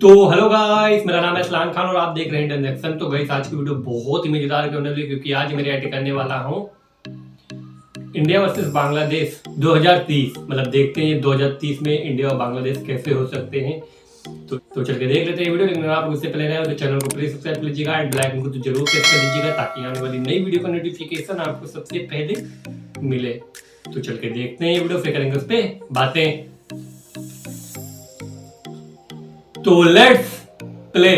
तो hello guys, मेरा नाम है सलान खान और आप देख रहे हैं इंटरनेक्शन। तो गाइस आज की वीडियो बहुत ही मजेदार होने वाली है क्योंकि आज मैं रिएक्ट करने वाला हूँ इंडिया वर्सेस बांग्लादेश 2030। मतलब देखते हैं 2030 में इंडिया और बांग्लादेश कैसे हो सकते हैं। तो चल के देख लेते हैं वीडियो। लेकिन आप उससे पहले नए हो तो चैनल को प्लीज सब्सक्राइब कर लीजिएगा एंड बेल आइकन को तो जरूर प्रेस कर लीजिएगा ताकि आने वाली नई वीडियो का नोटिफिकेशन आपको सबसे पहले मिले। तो चल के देखते हैं ये वीडियो, फिर करेंगे उस पर बातें। तो लेट्स प्ले।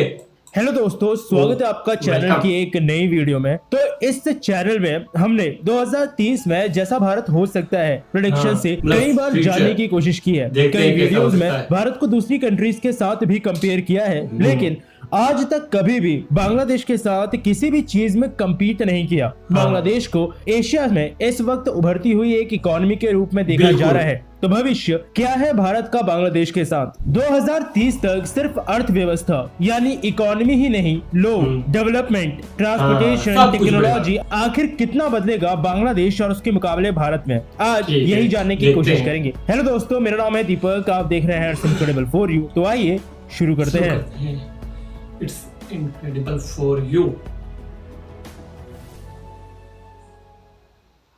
हेलो दोस्तों, स्वागत है आपका चैनल की एक नई वीडियो में। तो इस चैनल में हमने 2030 में जैसा भारत हो सकता है प्रेडिक्शन से कई बार जानने की कोशिश की है। कई वीडियोस में भारत को दूसरी कंट्रीज के साथ भी कंपेयर किया है, लेकिन आज तक कभी भी बांग्लादेश के साथ किसी भी चीज में कम्पीट नहीं किया। बांग्लादेश को एशिया में इस वक्त उभरती हुई एक इकोनॉमी के रूप में देखा जा रहा है। तो भविष्य क्या है भारत का बांग्लादेश के साथ? 2030 तक सिर्फ अर्थव्यवस्था यानी इकोनॉमी ही नहीं, लोग, डेवलपमेंट, ट्रांसपोर्टेशन, टेक्नोलॉजी, आखिर कितना बदलेगा बांग्लादेश और उसके मुकाबले भारत में? आज यही जानने की कोशिश करेंगे। हेलो दोस्तों, मेरा नाम है दीपक, आप देख रहे हैं इनक्रेडिबल फॉर यू। तो आइए शुरू करते हैं। It's incredible for you।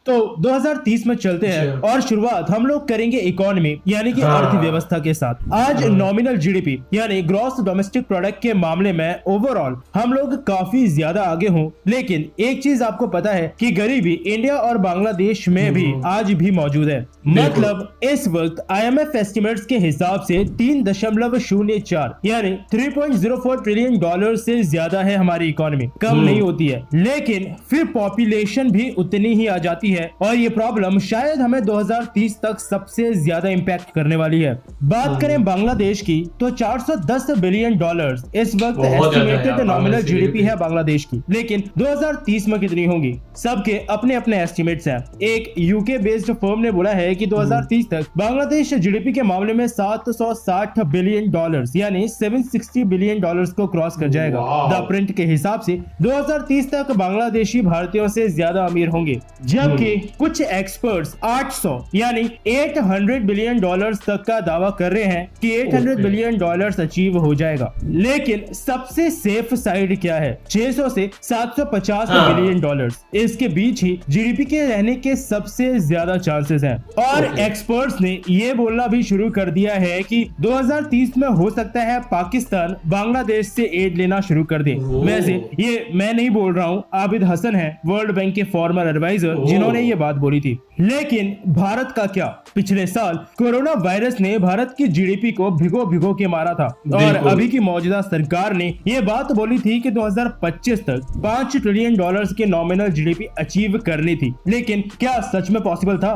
तो 2030 में चलते हैं और शुरुआत हम लोग करेंगे इकोनॉमी यानी कि अर्थव्यवस्था के साथ। आज नॉमिनल जीडीपी यानी ग्रॉस डोमेस्टिक प्रोडक्ट के मामले में ओवरऑल हम लोग काफी ज्यादा आगे हों, लेकिन एक चीज आपको पता है कि गरीबी इंडिया और बांग्लादेश में भी आज भी मौजूद है। मतलब इस वक्त IMF एस्टिमेट्स के हिसाब से 3.04 यानी 3.04 ट्रिलियन डॉलर से ज्यादा है हमारी इकोनॉमी। कम नहीं होती है, लेकिन फिर पॉपुलेशन भी उतनी ही आ जाती है और ये प्रॉब्लम शायद हमें 2030 तक सबसे ज्यादा इंपैक्ट करने वाली है। बात करें बांग्लादेश की तो 410 बिलियन डॉलर्स इस वक्त एस्टिमेटेड नॉमिनल जीडीपी है बांग्लादेश की, लेकिन 2030 में कितनी होंगी सबके अपने अपने एस्टिमेट्स हैं। एक यूके बेस्ड फर्म ने बोला है कि 2030 तक बांग्लादेश जीडीपी के मामले में 760 बिलियन डॉलर्स यानी 760 बिलियन डॉलर्स को क्रॉस कर जाएगा। द प्रिंट के हिसाब से 2030 तक बांग्लादेशी भारतीयों से ज्यादा अमीर होंगे, जबकि कुछ एक्सपर्ट्स 800 यानी 800 बिलियन डॉलर्स तक का दावा कर रहे हैं कि 800 बिलियन डॉलर्स अचीव हो जाएगा। लेकिन सबसे सेफ साइड क्या है? 600 से 750 बिलियन डॉलर्स, इसके बीच ही जीडीपी के रहने के सबसे ज्यादा चांसेस हैं। और एक्सपर्ट्स ने ये बोलना भी शुरू कर दिया है कि 2030 में हो सकता है पाकिस्तान बांग्लादेश से एड लेना शुरू कर दे। वैसे ये मैं नहीं बोल रहा हूँ, आबिद हसन है वर्ल्ड बैंक के फॉर्मर एडवाइजर जिन्होंने ये बात बोली थी। लेकिन भारत का क्या? पिछले साल कोरोना वायरस ने भारत की जीडीपी को भिगो के मारा था और अभी की मौजूदा सरकार ने ये बात बोली थी कि 2025 तक 5 ट्रिलियन डॉलर्स के नॉमिनल जीडीपी अचीव करनी थी। लेकिन क्या सच में पॉसिबल था?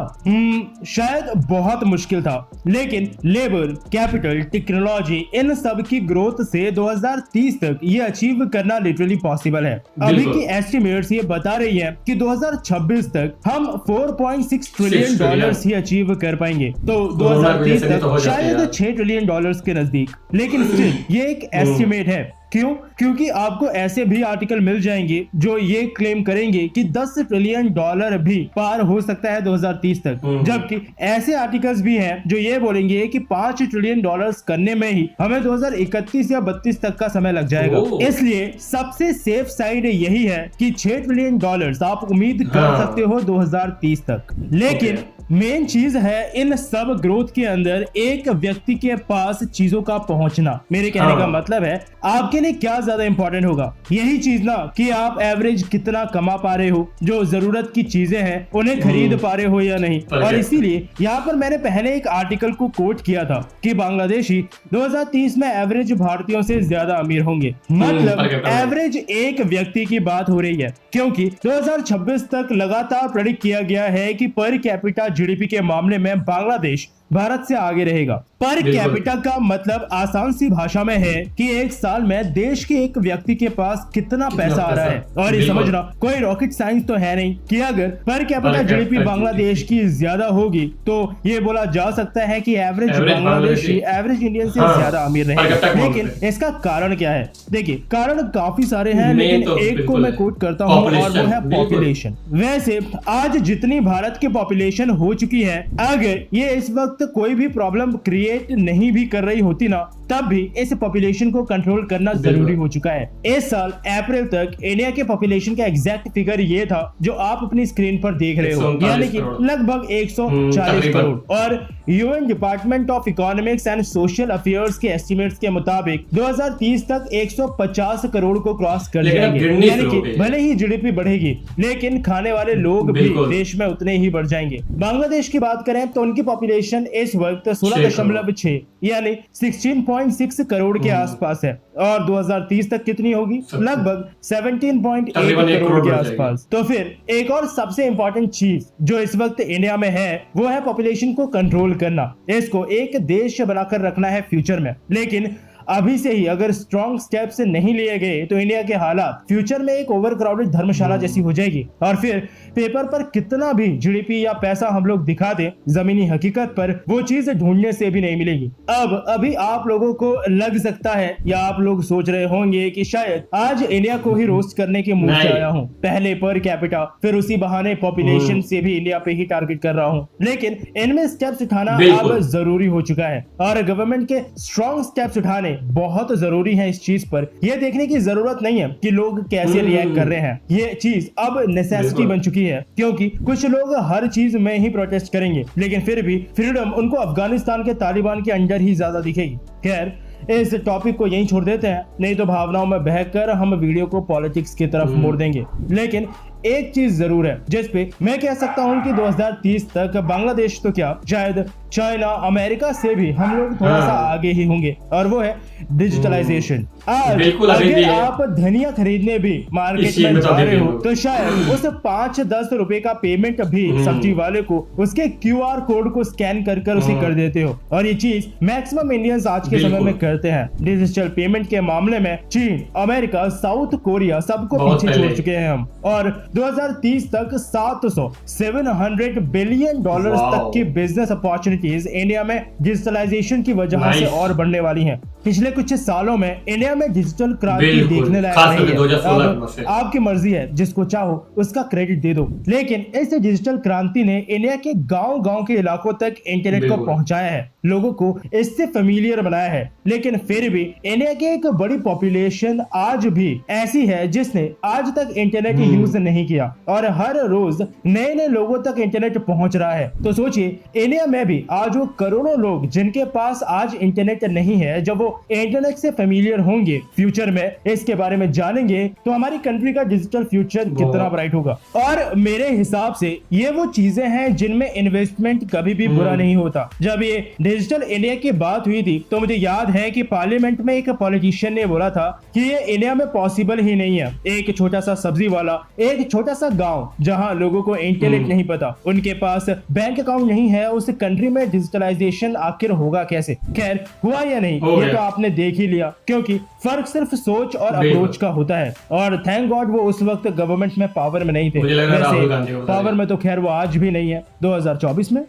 शायद बहुत मुश्किल था, लेकिन लेबर, कैपिटल, टेक्नोलॉजी, इन सब की ग्रोथ से 2030 तक ये अचीव करना लिटरली पॉसिबल है। अभी की एस्टिमेट्स ये बता रही है कि 2026 तक हम 4.6 ट्रिलियन डॉलर्स ही अचीव कर पाएंगे। तो 2030 तक शायद 6 ट्रिलियन डॉलर्स के नजदीक, लेकिन स्टिल ये एक एस्टिमेट है। क्यों? क्योंकि आपको ऐसे भी आर्टिकल मिल जाएंगे जो ये क्लेम करेंगे कि 10 ट्रिलियन डॉलर भी पार हो सकता है 2030 तक, जबकि ऐसे आर्टिकल्स भी हैं जो ये बोलेंगे कि 5 ट्रिलियन डॉलर्स करने में ही हमें 2031 या 32 तक का समय लग जाएगा। इसलिए सबसे सेफ साइड यही है कि 6 ट्रिलियन डॉलर्स आप उम्मीद कर सकते हो 2030 तक। लेकिन मेन चीज है इन सब ग्रोथ के अंदर एक व्यक्ति के पास चीजों का पहुंचना। मेरे कहने का मतलब है आपके लिए क्या ज्यादा इंपॉर्टेंट होगा? यही चीज ना कि आप एवरेज कितना कमा पा रहे हो, जो जरूरत की चीजें हैं उन्हें खरीद पा रहे हो या नहीं। और इसीलिए यहाँ पर मैंने पहले एक आर्टिकल को कोट किया था कि बांग्लादेशी 2030 में एवरेज भारतीयों से ज्यादा अमीर होंगे। मतलब एवरेज एक व्यक्ति की बात हो रही है, क्योंकि 2026 तक लगातार प्रेडिक्ट किया गया है कि पर कैपिटा जीडीपी के मामले में बांग्लादेश भारत से आगे रहेगा। पर कैपिटा का मतलब आसान सी भाषा में है कि एक साल में देश के एक व्यक्ति के पास कितना पैसा आ रहा है। और ये समझना कोई रॉकेट साइंस तो है नहीं कि अगर पर कैपिटा जीडीपी बांग्लादेश की ज्यादा होगी तो ये बोला जा सकता है कि एवरेज बांग्लादेशी एवरेज इंडियन से ज्यादा अमीर रहेगा। लेकिन इसका कारण क्या है? देखिए, कारण काफी सारे हैं, लेकिन एक को मैं कोट करता हूँ और वो है पॉपुलेशन। वैसे आज जितनी भारत की पॉपुलेशन हो चुकी है, अगर ये इस वक्त वक्त कोई भी प्रॉब्लम क्रिएट नहीं भी कर रही होती ना, तब भी इस पॉपुलेशन को कंट्रोल करना जरूरी हो चुका है। इस साल अप्रैल तक इंडिया के पॉपुलेशन का एग्जैक्ट फिगर ये था जो आप अपनी स्क्रीन पर देख रहे हो, यानी कि लगभग 140 करोड़। और UN department of economics and social affairs के एस्टिमेट्स के मुताबिक 2030 तक 150 करोड़ को क्रॉस कर जाएंगे। यानी कि भले ही जीडीपी बढ़ेगी, लेकिन खाने वाले लोग भी देश में उतने ही बढ़ जाएंगे। बांग्लादेश की बात करें तो उनकी पॉपुलेशन इस वक्त 16.6 यानी 16.6 करोड़ के आसपास है, और 2030 तक कितनी होगी? लगभग 17.8 करोड़ के आसपास। तो फिर एक और सबसे इंपॉर्टेंट चीज जो इस वक्त इंडिया में है वो है पॉपुलेशन को कंट्रोल करना। इसको एक देश बनाकर रखना है फ्यूचर में, लेकिन अभी से ही अगर स्ट्रॉन्ग स्टेप्स नहीं लिए गए तो इंडिया के हालात फ्यूचर में एक ओवरक्राउडेड धर्मशाला जैसी हो जाएगी। और फिर पेपर पर कितना भी जीडीपी या पैसा हम लोग दिखा दें, जमीनी हकीकत पर वो चीज ढूंढने से भी नहीं मिलेगी। अब अभी आप लोगों को लग सकता है या आप लोग सोच रहे होंगे कि शायद आज इंडिया को ही रोस्ट करने के मूड से आया हूँ, पहले पर कैपिटा फिर उसी बहाने पॉपुलेशन से भी इंडिया पे ही टारगेट कर रहा हूँ। लेकिन इनमें स्टेप्स उठाना अब जरूरी हो चुका है और गवर्नमेंट के स्ट्रॉन्ग स्टेप्स उठाने बहुत जरूरी है। इस चीज पर यह देखने की जरूरत नहीं है कि लोग कैसे रिएक्ट कर रहे हैं, ये चीज अब नेसेसिटी बन चुकी है, क्योंकि कुछ लोग हर चीज में ही प्रोटेस्ट करेंगे, लेकिन फिर भी फ्रीडम उनको अफगानिस्तान के तालिबान के अंडर ही ज्यादा दिखेगी। खैर, इस टॉपिक को यहीं छोड़ देते हैं, नहीं तो भावनाओं में बहकर हम वीडियो को पॉलिटिक्स की तरफ मोड़ देंगे। लेकिन एक चीज जरूर है जिसपे मैं कह सकता हूं कि 2030 तक बांग्लादेश तो क्या, शायद चाइना, अमेरिका से भी हम लोग थोड़ा सा आगे ही होंगे, और वो है डिजिटलाइजेशन। आज अगर आप धनिया खरीदने भी मार्केट में जा रहे हो तो शायद उस 5-10 रुपए का पेमेंट भी सब्जी वाले को उसके QR कोड को स्कैन कर उसे कर देते हो, और ये चीज मैक्सिमम इंडियंस आज के समय में करते हैं। डिजिटल पेमेंट के मामले में चीन, अमेरिका, साउथ कोरिया सबको पीछे छोड़ चुके हैं हम, और 2030 तक 700 बिलियन डॉलर्स तक की बिजनेस अपॉर्चुनिटीज इंडिया में डिजिटलाइजेशन की वजह से और बढ़ने वाली हैं। पिछले कुछ सालों में इंडिया में डिजिटल क्रांति देखने लायक नहीं है। आपकी मर्जी है, जिसको चाहो उसका क्रेडिट दे दो, लेकिन इस डिजिटल क्रांति ने इंडिया के गांव-गांव के इलाकों तक इंटरनेट को पहुंचाया है, लोगों को इससे फेमिलियर बनाया है। लेकिन फिर भी इंडिया की एक बड़ी पॉपुलेशन आज भी ऐसी है जिसने आज तक इंटरनेट यूज नहीं किया, और हर रोज नए नए लोगों तक इंटरनेट पहुंच रहा है। तो सोचिए, इंडिया में भी आज वो करोड़ों लोग जिनके पास आज इंटरनेट नहीं है, जब वो इंटरनेट से फेमिलियर होंगे, फ्यूचर में इसके बारे में जानेंगे, तो हमारी कंट्री का डिजिटल फ्यूचर कितना ब्राइट होगा। और मेरे हिसाब से ये वो चीजें हैं जिनमें इन्वेस्टमेंट कभी भी बुरा नहीं होता। जब ये डिजिटल इंडिया की बात हुई थी तो मुझे याद है कि पार्लियामेंट में एक पॉलिटिशियन ने बोला था कि ये इंडिया में पॉसिबल ही नहीं है। एक छोटा सा सब्जी वाला, एक छोटा सा गांव जहां लोगों को इंटरनेट नहीं पता, उनके पास बैंक अकाउंट नहीं है, उस कंट्री में डिजिटलाइजेशन आखिर होगा कैसे? खैर, हुआ या नहीं ये तो आपने देख ही लिया, क्योंकि फर्क सिर्फ सोच और अप्रोच का होता है। और थैंक गॉड वो उस वक्त गवर्नमेंट में पावर में नहीं थे, वैसे पावर में तो खैर वो आज भी नहीं है 2024 में।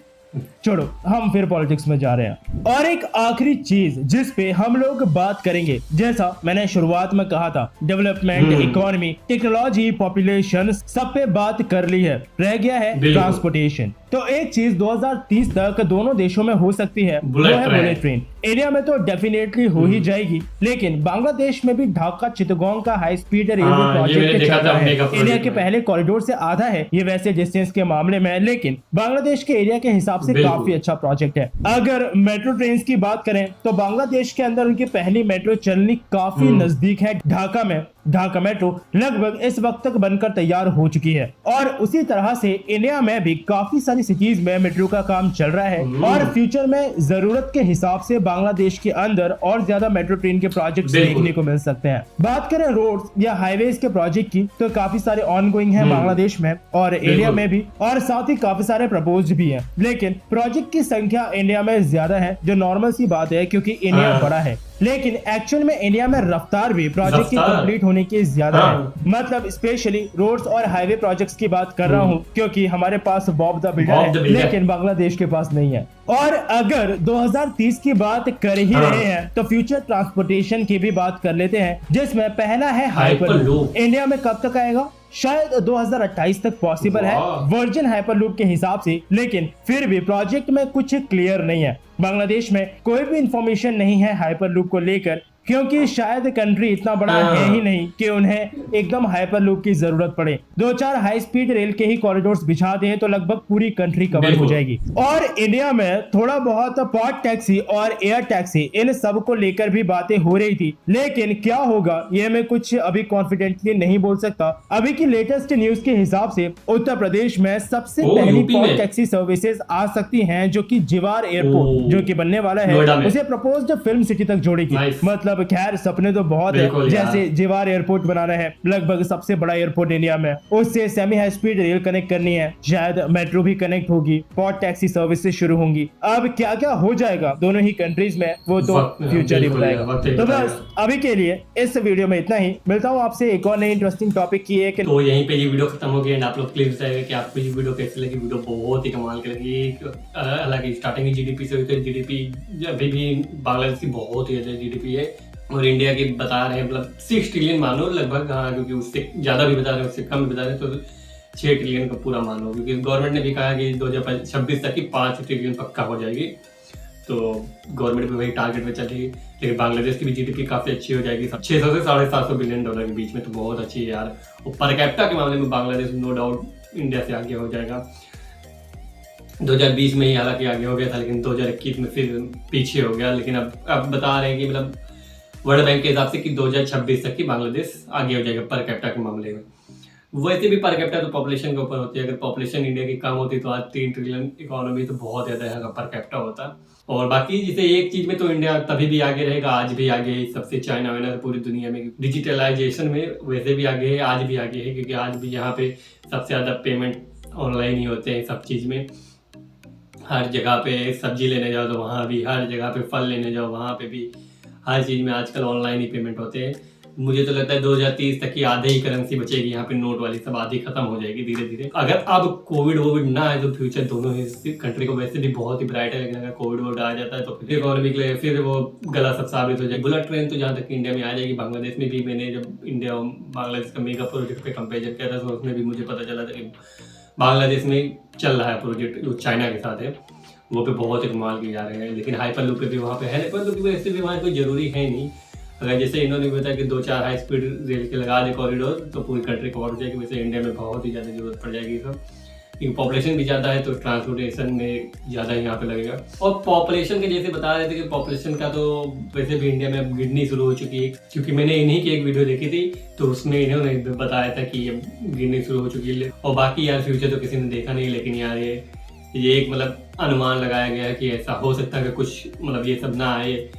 छोड़ो, हम फिर पॉलिटिक्स में जा रहे हैं। और एक आखिरी चीज जिस पे हम लोग बात करेंगे, जैसा मैंने शुरुआत में कहा था, डेवलपमेंट, इकोनॉमी, टेक्नोलॉजी, पॉपुलेशन, सब पे बात कर ली है, रह गया है ट्रांसपोर्टेशन। तो एक चीज 2030 तक दोनों देशों में हो सकती है, वो है बुलेट ट्रेन। इंडिया में तो डेफिनेटली हो ही जाएगी, लेकिन बांग्लादेश में भी ढाका चिटगांव का हाई स्पीड रेलवे प्रोजेक्ट चल रहा है। इंडिया के पहले कॉरिडोर से आधा है ये वैसे डिस्टेंस के मामले में, लेकिन बांग्लादेश के एरिया के हिसाब से काफी अच्छा प्रोजेक्ट है। अगर मेट्रो ट्रेन की बात करें तो बांग्लादेश के अंदर उनकी पहली मेट्रो चलनी काफी नजदीक है ढाका में। ढाका मेट्रो लगभग इस वक्त तक बनकर तैयार हो चुकी है, और उसी तरह से इंडिया में भी काफी सारी सिटीज में मेट्रो का काम चल रहा है, और फ्यूचर में जरूरत के हिसाब से बांग्लादेश के अंदर और ज्यादा मेट्रो ट्रेन के प्रोजेक्ट देखने को मिल सकते हैं। बात करें रोड्स या हाईवेज के प्रोजेक्ट की तो काफी सारे ऑनगोइंग है बांग्लादेश में और इंडिया में भी, और साथ ही काफी सारे प्रपोज्ड भी है, लेकिन प्रोजेक्ट की संख्या इंडिया में ज्यादा है, जो नॉर्मल सी बात है क्योंकि इंडिया बड़ा है। लेकिन एक्चुअल में इंडिया में रफ्तार भी प्रोजेक्ट की कंप्लीट होने की ज्यादा है। मतलब स्पेशली रोड्स और हाईवे प्रोजेक्ट्स की बात कर रहा हूँ, क्योंकि हमारे पास बॉब द बिल्डर है, लेकिन बांग्लादेश के पास नहीं है। और अगर 2030 की बात कर ही रहे हैं तो फ्यूचर ट्रांसपोर्टेशन की भी बात कर लेते हैं, जिसमें पहला है हाइपरलूप। इंडिया में कब तक आएगा शायद 2028 तक पॉसिबल है वर्जिन हाइपरलूप के हिसाब से, लेकिन फिर भी प्रोजेक्ट में कुछ क्लियर नहीं है। बांग्लादेश में कोई भी इंफॉर्मेशन नहीं है हाइपरलूप को लेकर, क्योंकि शायद कंट्री इतना बड़ा है ही नहीं कि उन्हें एकदम हाइपरलूप की जरूरत पड़े। 2-4 हाई स्पीड रेल के ही कॉरिडोर्स बिछा दें तो लगभग पूरी कंट्री कवर हो जाएगी। और इंडिया में थोड़ा बहुत पॉड टैक्सी और एयर टैक्सी इन सब को लेकर भी बातें हो रही थी, लेकिन क्या होगा ये मैं कुछ अभी कॉन्फिडेंटली नहीं बोल सकता। अभी की लेटेस्ट न्यूज के हिसाब से उत्तर प्रदेश में सबसे पहली पॉड टैक्सी सर्विसेज आ सकती हैं, जो कि जिवार एयरपोर्ट जो कि बनने वाला है उसे प्रपोज्ड फिल्म सिटी तक जोड़ेगी। मतलब खैर सपने तो बहुत है, जैसे जिवार एयरपोर्ट बनाना है, लगभग सबसे बड़ा एयरपोर्ट इंडिया में, उससे semi high speed rail connect करनी है, शायद मेट्रो भी कनेक्ट होगी, पॉड टैक्सी सर्विसेज शुरू होंगी। अब क्या क्या हो जाएगा दोनों ही कंट्रीज में वो तो फ्यूचर ही बताएगा। तो बस अभी के लिए इस वीडियो में इतना ही, मिलता हूँ आपसे एक और नई इंटरेस्टिंग टॉपिक की एक। तो यहीं पे ये वीडियो खत्म हो गया एंड आप लोग प्लीज बताइएगा कि आपको ये वीडियो कैसी लगी। वीडियो बहुत ही कमाल की लगी। हालांकि स्टार्टिंग ही जीडीपी से हुई, तो जीडीपी अभी भी बांग्लादेश की बहुत ही ज्यादा जीडीपी है और इंडिया की बता रहे हैं मतलब 6 ट्रिलियन मानो लगभग। हाँ, क्योंकि उससे ज़्यादा भी बता रहे हैं, उससे कम भी बता रहे हैं, तो 6 ट्रिलियन का पूरा मानो, क्योंकि गवर्नमेंट ने भी कहा कि 2026 तक की 5 ट्रिलियन पक्का हो जाएगी। तो गवर्नमेंट भी वही टारगेट में चल रही है। लेकिन बांग्लादेश की भी जीडीपी काफ़ी अच्छी हो जाएगी, 600 से $750 बिलियन के बीच में, तो बहुत अच्छी है यार। और पर कैपिटा के मामले में बांग्लादेश नो डाउट इंडिया से आगे हो जाएगा। 2020 में ही हालांकि आगे हो गया था, लेकिन 2021 में फिर पीछे हो गया। लेकिन अब बता रहे हैं कि मतलब वर्ल्ड बैंक के हिसाब से कि 2026 तक की बांग्लादेश आगे हो जाएगा पर कैपिटा के मामले में। वैसे भी पर कैपिटा तो पॉपुलेशन के ऊपर होती है। अगर पॉपुलेशन इंडिया की कम होती तो आज 3 ट्रिलियन इकोनॉमी तो बहुत ज़्यादा यहाँ का पर कैपिटा होता। और बाकी जैसे एक चीज़ में तो इंडिया तभी भी आगे रहेगा, आज भी आगे सबसे चाइना वाइना पूरी दुनिया में डिजिटलाइजेशन में वैसे भी आगे है, आज भी आगे है, क्योंकि आज भी यहाँ पे सबसे ज़्यादा पेमेंट ऑनलाइन ही होते हैं सब चीज़ में। हर जगह पे सब्जी लेने जाओ तो वहाँ भी, हर जगह पे फल लेने जाओ वहाँ पे भी, हर चीज़ में आजकल ऑनलाइन ही पेमेंट होते हैं। मुझे तो लगता है 2030 तक की आधे ही करेंसी बचेगी यहाँ पे, नोट वाली सब आधी खत्म हो जाएगी धीरे धीरे। अगर अब कोविड ना आए तो फ्यूचर दोनों ही कंट्री को वैसे भी बहुत ही ब्राइट है, लेकिन अगर कोविड आ जाता है तो फिर इकोनॉमी के लिए फिर वो गला सब साबित हो जाएगी। बुलेट ट्रेन तो जहाँ तक इंडिया में आ जाएगी, बांग्लादेश में भी मैंने जब इंडिया बांग्लादेश का मेगा प्रोजेक्ट पे कंपेरिजन किया था तो उसमें भी मुझे पता चला था कि बांग्लादेश में चल रहा है प्रोजेक्ट जो चाइना के साथ है, वो पे बहुत ही कमाल किए जा रहे हैं। लेकिन हाइपरलूप पे भी वहाँ पे है, हाइपरलूप की वजह से भी वहाँ कोई जरूरी है नहीं। अगर जैसे इन्होंने बताया कि 2-4 हाई स्पीड रेल के लगा दे कॉरिडोर तो पूरी कंट्री कवर हो जाएगी। वैसे इंडिया में बहुत ही ज़्यादा जरूरत पड़ जाएगी सब, क्योंकि पॉपुलेशन भी ज़्यादा है तो ट्रांसपोर्टेशन में ज़्यादा यहाँ पे लगेगा। और पॉपुलेशन के जैसे बता रहे थे कि पॉपुलेशन का तो वैसे भी इंडिया में अब गिरनी शुरू हो चुकी है, क्योंकि मैंने इन्हीं की एक वीडियो देखी थी तो उसमें इन्होंने बताया था कि ये गिरनी शुरू हो चुकी है। और बाकी यार फ्यूचर तो किसी ने देखा नहीं, लेकिन यार ये एक मतलब अनुमान लगाया गया है कि ऐसा हो सकता है कि कुछ मतलब ये सब ना आए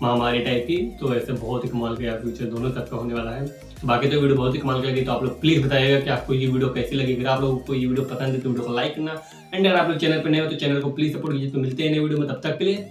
महामारी टाइप की, तो ऐसे बहुत ही कमाल का फ्यूचर दोनों तरफ का होने वाला है। बाकी तो वीडियो बहुत ही कमाल की लगी, तो आप लोग प्लीज़ बताइएगा कि आपको ये वीडियो कैसी लगी। अगर आप लोगों को ये वीडियो पसंद है तो वीडियो को लाइक करना, एंड अगर आप लोग चैनल पर नए हो तो चैनल को प्लीज़ सपोर्ट कीजिए। तो मिलते हैं नए वीडियो में, तब तक के लिए